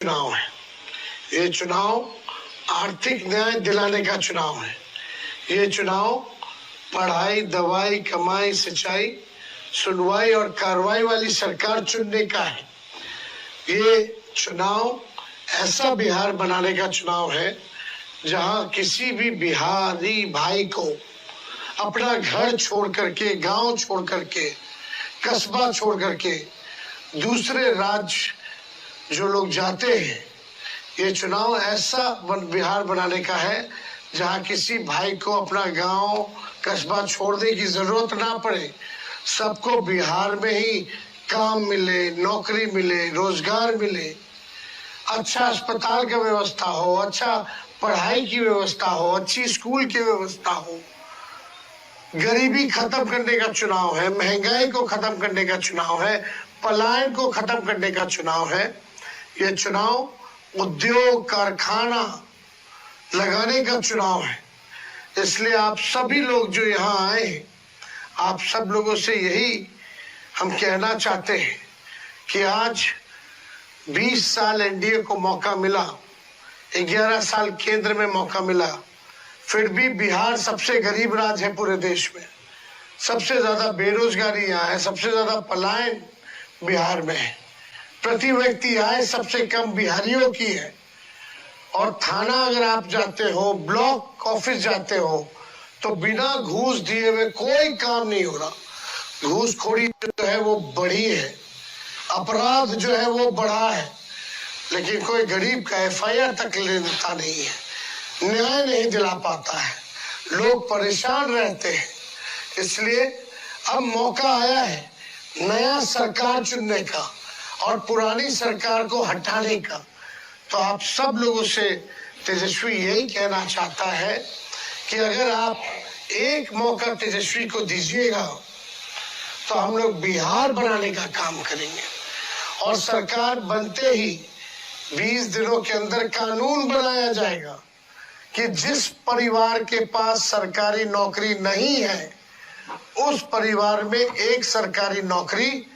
चुनाव है। ये चुनाव आर्थिक न्याय दिलाने का चुनाव है। ये चुनाव पढ़ाई, दवाई, कमाई, सिंचाई, सुनवाई और कार्रवाई वाली सरकार चुनने का है। ये चुनाव ऐसा बिहार बनाने का चुनाव है जहां किसी भी बिहारी भाई को अपना घर छोड़ करके, गांव छोड़ करके, कस्बा छोड़ करके दूसरे राज्य जो लोग जाते हैं, ये चुनाव ऐसा बिहार बनाने का है जहां किसी भाई को अपना गांव, कस्बा छोड़ने की जरूरत ना पड़े। सबको बिहार में ही काम मिले, नौकरी मिले, रोजगार मिले, अच्छा अस्पताल का व्यवस्था हो, अच्छा पढ़ाई की व्यवस्था हो, अच्छी स्कूल की व्यवस्था हो। गरीबी खत्म करने का चुनाव है, महंगाई को खत्म करने का चुनाव है, पलायन को खत्म करने का चुनाव है। ये चुनाव उद्योग, कारखाना लगाने का चुनाव है। इसलिए आप सभी लोग जो यहाँ आए हैं, आप सब लोगों से यही हम कहना चाहते हैं कि आज 20 साल एनडीए को मौका मिला, 11 साल केंद्र में मौका मिला, फिर भी बिहार सबसे गरीब राज्य है पूरे देश में। सबसे ज्यादा बेरोजगारी यहाँ है, सबसे ज्यादा पलायन बिहार में है। प्रति व्यक्ति आय सबसे कम बिहारियों की है। और थाना अगर आप जाते हो, ब्लॉक ऑफिस जाते हो, तो बिना घूस दिए हुए कोई काम नहीं हो रहा। घूसखोरी जो है वो बढ़ी है, अपराध जो है वो बढ़ा है, लेकिन कोई गरीब का एफआईआर तक लेता नहीं है, न्याय नहीं दिला पाता है, लोग परेशान रहते हैं। इसलिए अब मौका आया है नया सरकार चुनने का और पुरानी सरकार को हटाने का। तो आप सब लोगों से तेजस्वी यही कहना चाहता है कि अगर आप एक मौका तेजस्वी को दीजिएगा तो हम लोग बिहार बनाने का काम करेंगे। और सरकार बनते ही 20 दिनों के अंदर कानून बनाया जाएगा कि जिस परिवार के पास सरकारी नौकरी नहीं है, उस परिवार में एक सरकारी नौकरी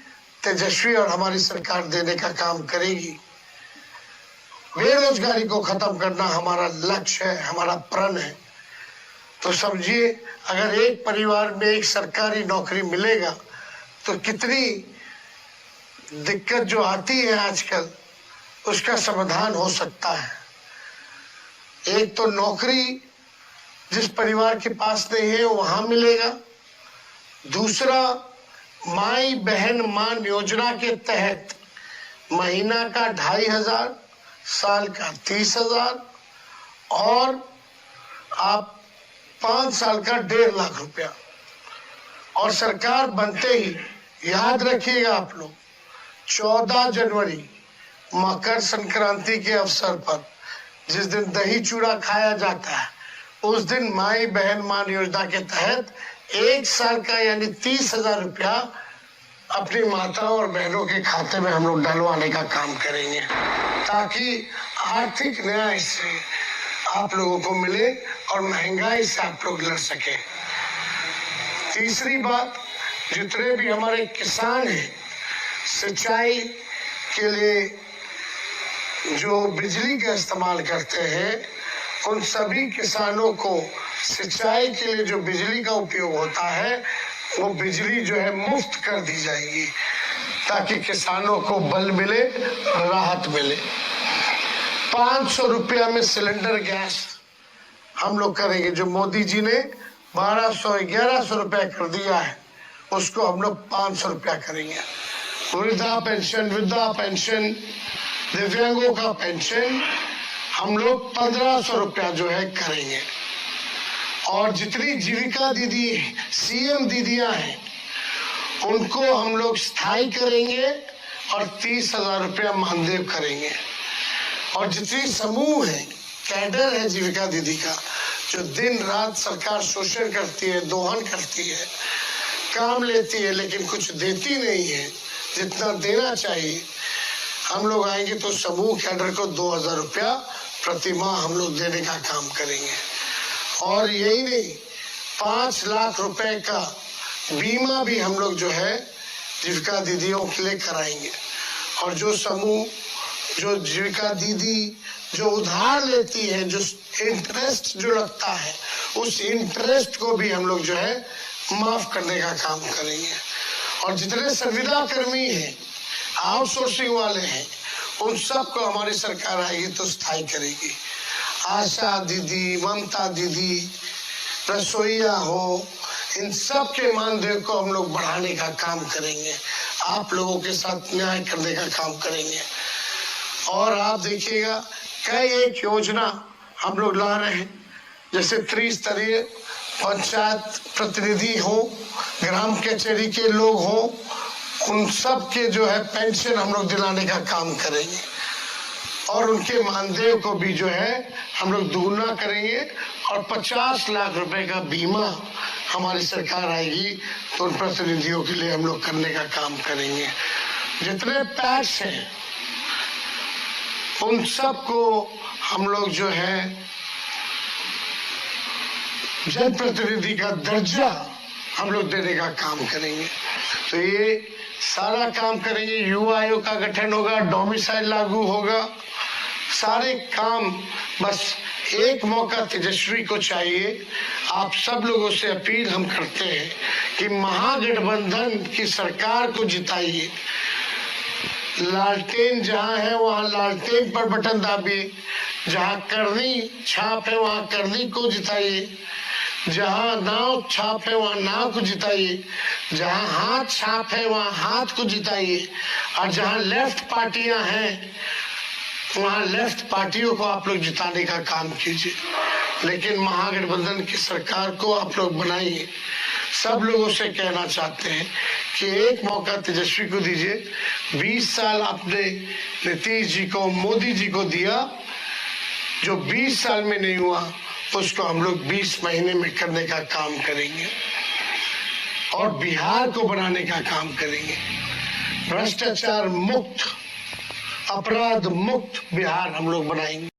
तेजस्वी और हमारी सरकार देने का काम करेगी। बेरोजगारी को खत्म करना हमारा लक्ष्य है, हमारा प्रण है। तो समझिए, अगर एक परिवार में एक सरकारी नौकरी मिलेगा तो कितनी दिक्कत जो आती है आजकल, उसका समाधान हो सकता है। एक तो नौकरी जिस परिवार के पास नहीं है वहां मिलेगा। दूसरा, माई बहन मान योजना के तहत महीना का 2500, साल का 30,000 और आप 5 साल का 1.5 लाख रुपया। और सरकार बनते ही याद रखिएगा आप लोग, 14 जनवरी मकर संक्रांति के अवसर पर जिस दिन दही चूड़ा खाया जाता है, उस दिन माई बहन मान योजना के तहत 1 साल का यानी 30,000 रुपया अपनी माताओं और बहनों के खाते में हम लोग डलवाने का काम करेंगे, ताकि आर्थिक न्याय से आप लोगों को मिले और महंगाई से आप लोग लड़ सके। तीसरी बात, जितने भी हमारे किसान हैं, सिंचाई के लिए जो बिजली का इस्तेमाल करते हैं, उन सभी किसानों को सिंचाई के लिए जो बिजली का उपयोग होता है, वो बिजली जो है मुफ्त कर दी जाएगी, ताकि किसानों को बल मिले, राहत मिले। 500 रुपया में सिलेंडर गैस हम लोग करेंगे। जो मोदी जी ने 1200-1100 रुपया कर दिया है, उसको हम लोग 500 रुपया करेंगे। वृद्धा पेंशन, दिव्यांगों का पेंशन हम लोग 1500 रुपया जो है करेंगे। और जितनी जीविका दीदी, सीएम दीदियां हैं, उनको हम लोग स्थायी करेंगे और 30,000 रुपया मानदेय करेंगे। और जितनी समूह है, कैडर है जीविका दीदी का, जो दिन रात सरकार शोषण करती है, दोहन करती है, काम लेती है लेकिन कुछ देती नहीं है जितना देना चाहिए, हम लोग आएंगे तो समूह कैडर को 2,000 रुपया प्रति माह हम लोग देने का काम करेंगे। और यही नहीं, 5 लाख रुपए का बीमा भी हम लोग जो है जीविका दीदियों के लिए कराएंगे। और जो समूह जो जीविका दीदी जो उधार लेती है, जो इंटरेस्ट जो लगता है, उस इंटरेस्ट को भी हम लोग जो है माफ करने का काम करेंगे। और जितने संविदा कर्मी हैं, आउटसोर्सिंग वाले हैं, उन सबको हमारी सरकार आएगी तो स्थायी करेगी। आशा दीदी, ममता दीदी, रसोईया हो, इन सब के मानदेय को हम लोग बढ़ाने का काम करेंगे। आप लोगों के साथ न्याय करने का काम करेंगे। और आप देखिएगा कई एक योजना हम लोग ला रहे हैं, जैसे त्रिस्तरीय पंचायत प्रतिनिधि हो, ग्राम कचहरी के लोग हो, उन सब के जो है पेंशन हम लोग दिलाने का काम करेंगे। और उनके मानदेय को भी जो है हम लोग दुगुना करेंगे। और 50 लाख रुपए का बीमा हमारी सरकार आएगी तो उन प्रतिनिधियों के लिए हम लोग करने का काम करेंगे। जितने पैक्स हैं उन सबको हम लोग जो है जनप्रतिनिधि का दर्जा हम लोग देने का काम करेंगे। तो ये सारा काम करेंगे। युवा आयोग का गठन होगा, डोमिसाइल लागू होगा, सारे काम। बस एक मौका तेजस्वी को चाहिए। आप सब लोगों से अपील हम करते हैं कि महागठबंधन की सरकार को जिताइए। लालटेन जहां है वहां लालटेन पर बटन दाबिए, जहां करनी छाप है वहां करनी को जिताइए, जहां नाव छाप है वहां नाव को जिताइए, जहां हाथ छाप है वहां हाथ को जिताइए। और जहां लेफ्ट पार्टियां हैं वहां लेफ्ट पार्टियों को आप लोग जिताने का काम कीजिए। लेकिन महागठबंधन की सरकार को आप लोग बनाइए। सब लोगों से कहना चाहते हैं कि एक मौका तेजस्वी को दीजिए। 20 साल आपने नीतीश जी को, मोदी जी को दिया, जो 20 साल में नहीं हुआ उसको हम लोग 20 महीने में करने का काम करेंगे और बिहार को बनाने का काम करेंगे। भ्रष्टाचार मुक्त, अपराध मुक्त बिहार हम लोग बनाएंगे।